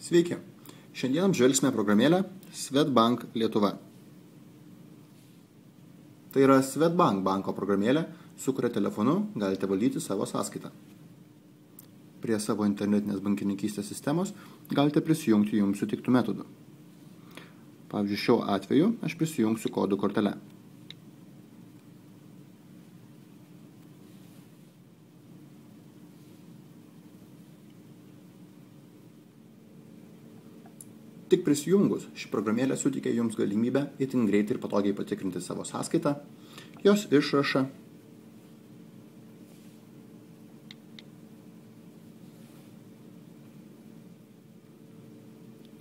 Sveiki! Šiandien apžvelgsime programėlę Swedbank Lietuva. Tai yra Swedbank banko programėlė, su kuria telefonu galite valdyti savo sąskaitą. Prie savo internetinės bankininkystės sistemos galite prisijungti jums sutiktų metodų. Pavyzdžiui, šiuo atveju aš prisijungsiu kodų kortele. Tik prisijungus, ši programėlė suteikia jums galimybę itin greitai ir patogiai patikrinti savo sąskaitą, jos išrašą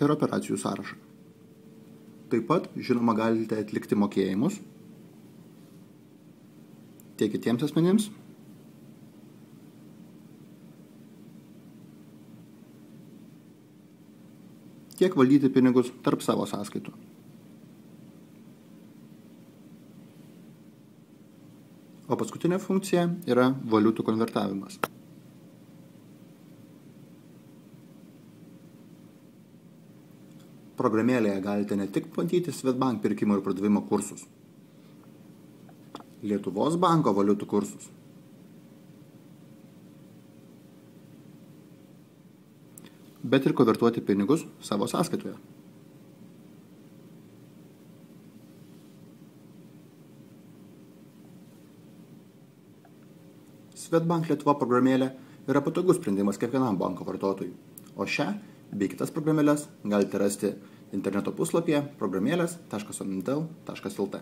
ir operacijų sąrašą. Taip pat, žinoma, galite atlikti mokėjimus tiek kitiems asmenims, tiek valdyti pinigus tarp savo sąskaitų. O paskutinė funkcija yra valiutų konvertavimas. Programėlėje galite ne tik matyti Swedbank pirkimo ir pardavimo kursus, Lietuvos banko valiutų kursus, bet ir konvertuoti pinigus savo sąskaitoje. Swedbank Lietuva programėlė yra patogus sprendimas kiekvienam banko vartotojui, o šią bei kitas programėles galite rasti interneto puslapyje programėlės.omnitel.lt.